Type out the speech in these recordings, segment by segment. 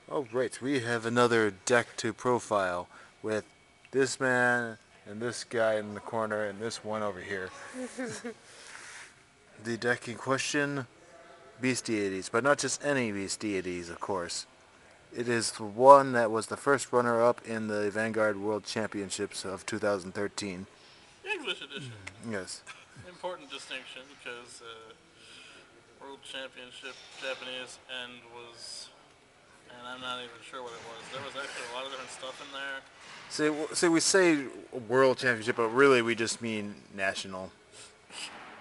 Oh, right. We have another deck to profile with this man and this guy in the corner and this one over here. The deck in question, Beast Deities, but not just any Beast Deities, of course. It is the one that was the first runner-up in the Vanguard World Championships of 2013. English edition. Yes. Important distinction because World Championship Japanese and I'm not even sure what it was. There was actually a lot of different stuff in there. See, we say World Championship, but really we just mean national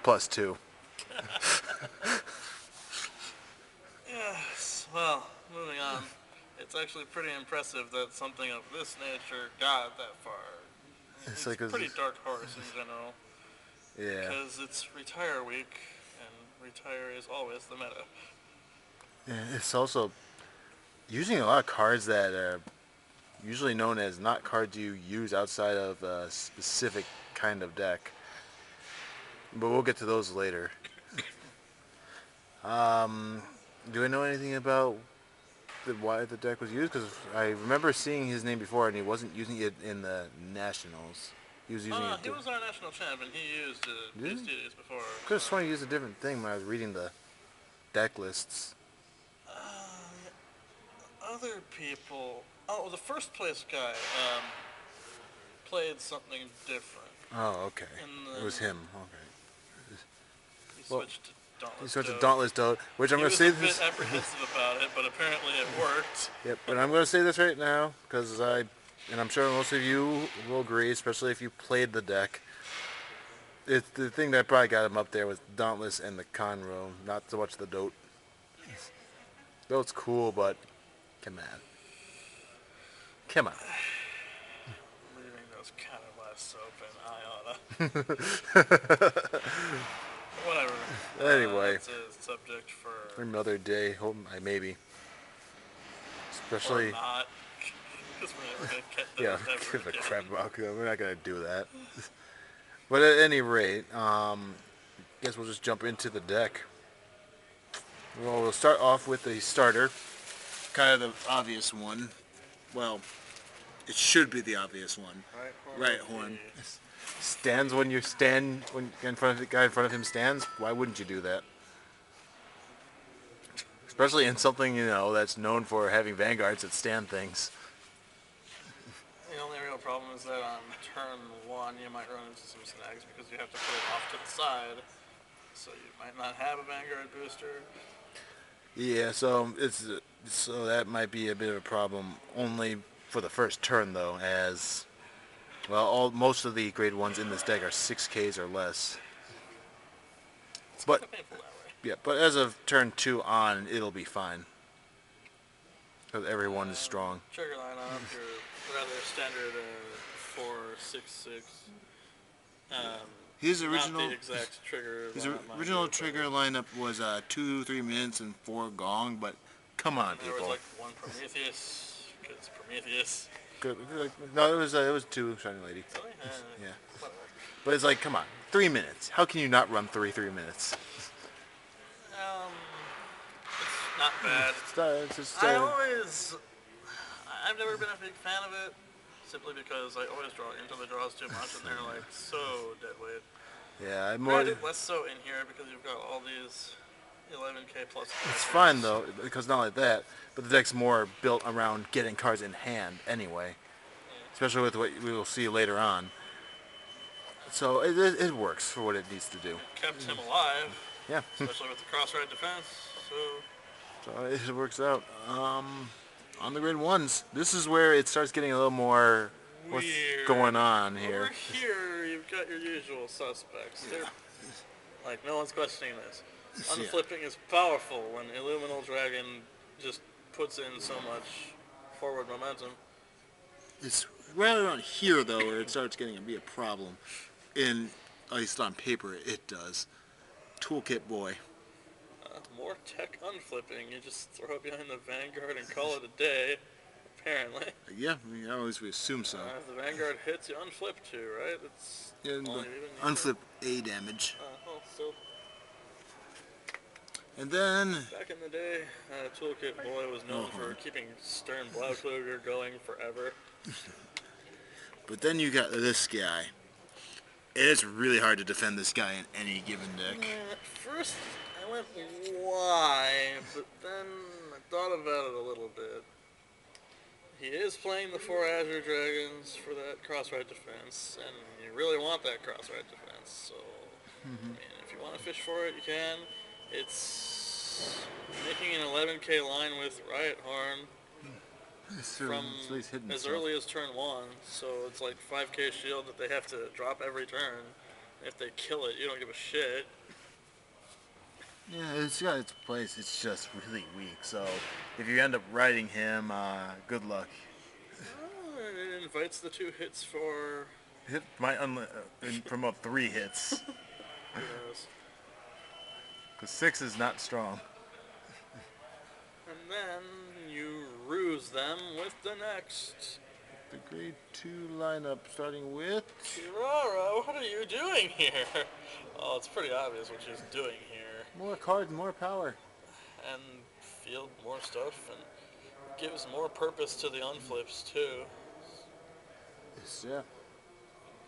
+2. Yes. Well, moving on. It's actually pretty impressive that something of this nature got that far. It's like a pretty dark horse in general. Yeah. Because it's retire week, and retire is always the meta. It's also using a lot of cards that are usually known as not cards you use outside of a specific kind of deck. But we'll get to those later. Do I know anything about why the deck was used? Because I remember seeing his name before, and he wasn't using it in the Nationals. He was using it. He was our national champ, and he used Beast Deities before. Could have sworn he used a different thing when I was reading the deck lists. Other people. Oh, the first place guy played something different. Oh, okay. It was him. Okay. He switched to Dauntless He switched to Toad. Dauntless Toad, which I'm going to say this. He was a bit apprehensive about it, but apparently it worked. Yep, but I'm going to say this right now because and I'm sure most of you will agree, especially if you played the deck. It's the thing that probably got him up there was Dauntless and the Conroe, not so much the Dote. Dote's cool, but come on. Come on. Leaving those kind of less open, Whatever. Anyway. That's a subject for Another day, maybe. Especially. Or not. Because we're never going to get Yeah, that give a again. crap about it. We're not going to do that. But at any rate, guess we'll just jump into the deck. Well, we'll start off with the starter. Kind of the obvious one. Well, it should be the obvious one. Right horn. Stands when you stand, when in front of the guy in front of him stands. Why wouldn't you do that? Especially in something, that's known for having vanguards that stand things. The only real problem is that on turn 1 you might run into some snags because you have to put it off to the side. So you might not have a Vanguard booster. Yeah, so that might be a bit of a problem. Only for the first turn though, as well, most of the grade 1s in this deck are 6Ks or less. It's But kind of painful that way. yeah, but as of turn 2 on, it'll be fine because everyone is strong. Trigger lineup, your rather standard 4-6-6. His original Not the exact trigger. His lineup, mind original you, trigger lineup was 2 3 minutes and 4 gong, but come on, There was people. like one Prometheus, because Prometheus. Good. No, it was 2 Shining Lady. Really? Yeah. Whatever. But it's like, come on, 3 minutes. How can you not run 3 minutes? It's not bad. It's just, I've never been a big fan of it, simply because I always draw into the draws too much, and they're like so dead weight. yeah, I'm more. Granted, less so in here because you've got all these 11k plus. It's fine though, because not only that, but the deck's more built around getting cards in hand anyway, especially with what we will see later on. So it works for what it needs to do. Kept him alive, Yeah, especially with the cross-right defense. so it works out. On the grade 1s, this is where it starts getting a little more what's Weird. going on here. Over here, you've got your usual suspects. They're like no one's questioning this. Unflipping is powerful when Illuminal Dragon just puts in so much forward momentum. It's right around here though where it starts getting to be a problem. At least on paper, it does. Toolkit boy. More tech unflipping. You just throw it behind the Vanguard and call it a day. Apparently. Yeah, I always assume so. If the Vanguard hits, you unflip too, right? It's Yeah, only even unflip A damage. well, still. And then, Back in the day, Toolkit Boy was known for keeping Stern Blaukluger going forever. but then you got this guy. It's really hard to defend this guy in any given deck. At first, I went, why? But then I thought about it a little bit. He is playing the 4 Azure Dragons for that cross-right defense, and you really want that cross-right defense. So, I mean, if you want to fish for it, you can. It's making an 11k line with Riot Horn from as early as turn 1, so it's like 5k shield that they have to drop every turn. If they kill it, you don't give a shit. Yeah, it's got its place. It's just really weak. So if you end up riding him, good luck. It invites the 2 hits for... Hit from up 3 hits. Yes. Because 6 is not strong. And then you ruse them with the next. The grade 2 lineup starting with... Kirara, what are you doing here? Oh, it's pretty obvious what she's doing here. More cards, more power. And field more stuff, and gives more purpose to the unflips, too. Yes, yeah.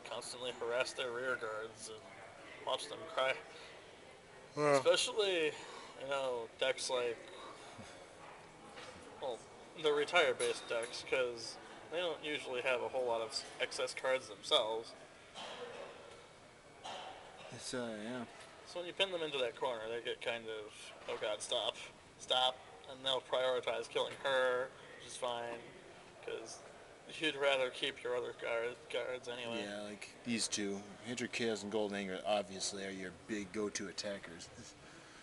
Constantly harass their rear guards and watch them cry. Well, Especially, decks like... Well, the retire-based decks, because they don't usually have a whole lot of excess cards themselves. it's, yeah. So when you pin them into that corner, they get kind of, oh god, stop, and they'll prioritize killing her, which is fine, because you'd rather keep your other guards anyway. Yeah, like these two, Hydra Chaos and Golden Anger, obviously are your big go-to attackers.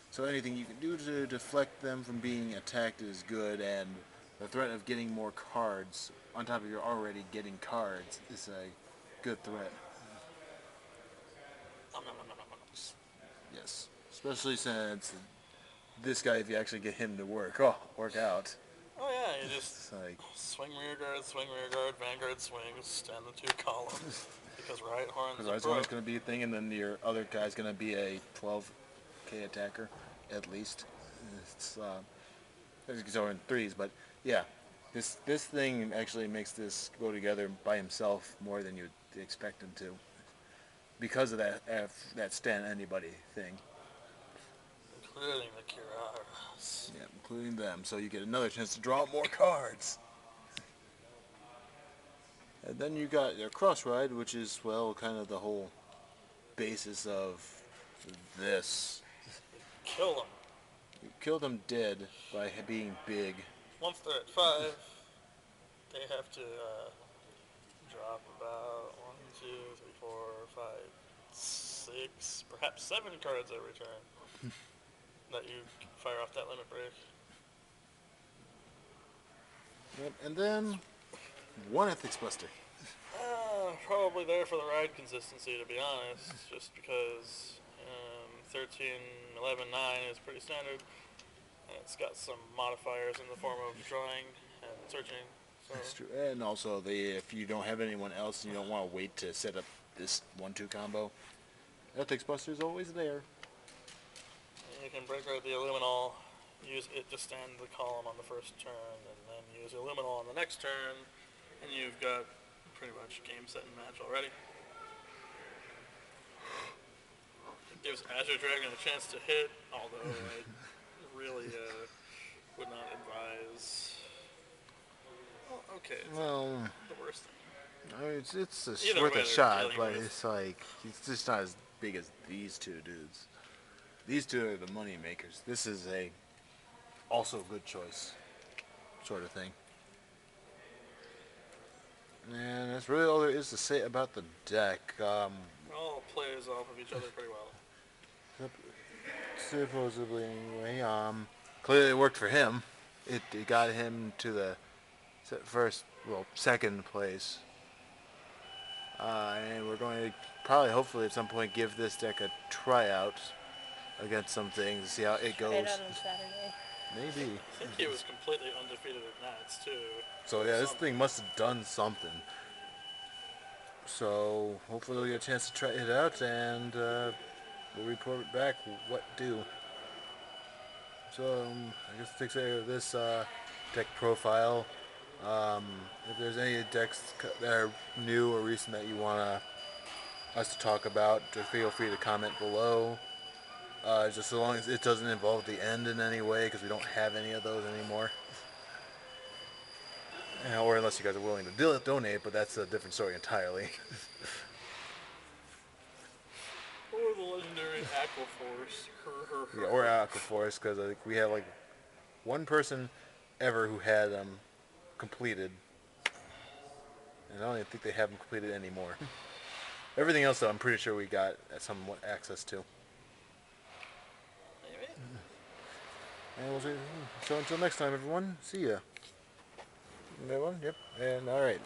So anything you can do to deflect them from being attacked is good, and the threat of getting more cards on top of your already getting cards is a good threat. Yes, especially since this guy, if you actually get him to work out. Oh yeah, you just It's like, swing rear guard, Vanguard swings, stand the 2 columns, because Riot Horn's because Horn's going to be a thing, and then your other guy's going to be a 12k attacker, at least. It's so in 3s, but yeah, this thing actually makes this go together by himself more than you'd expect him to, because of that stand anybody thing. Including the Kiraras. Yeah, including them, so you get another chance to draw more cards. And then you got your cross ride, which is, well, kind of the whole basis of this. Kill them. You kill them dead by being big. Once they're at 5, they have to drop about 1, 2, 3, 4, 5, 6, perhaps 7 cards every turn that you fire off that limit break. Yep, and then one Ethics Buster. Probably there for the ride consistency, to be honest, just because 13, 11, 9 is pretty standard, and it's got some modifiers in the form of drawing and searching. So. That's true. And also, if you don't have anyone else and you don't want to wait to set up this 1-2 combo, Ethics Buster is always there. You can break out the Illuminal, use it to stand the column on the first turn, and then use Illuminal on the next turn, and you've got pretty much game, set, and match already. It gives Azure Dragon a chance to hit, although I really would not advise... Well, okay, it's not the worst thing. I mean, it's Either worth way, a they're shot, dealing but with- it's like, it's just not as big as these two dudes. These two are the money makers. This is also a good choice, sort of thing. And that's really all there is to say about the deck. It all plays off of each other pretty well. Supposedly, anyway. Clearly it worked for him. It got him to the second place. And we're going to probably, hopefully, at some point, give this deck a tryout against some things, see how it goes. Right out on Saturday. Maybe. I think he was completely undefeated at Nats, too. So yeah, this thing must have done something. So hopefully we'll get a chance to try it out, and we'll report back what do. So I guess it takes care of this deck profile. If there's any decks that are new or recent that you want us to talk about, just feel free to comment below. Just so long as it doesn't involve the end in any way, because we don't have any of those anymore. Or unless you guys are willing to donate, but that's a different story entirely. Or the legendary Aquaforce. Yeah, or Aquaforce, because I think we have like one person ever who had them completed, and I don't even think they have them completed anymore. Everything else, though, I'm pretty sure we got somewhat access to. Maybe. And we'll see. So until next time, everyone. See ya. Everyone. Yep. And all right.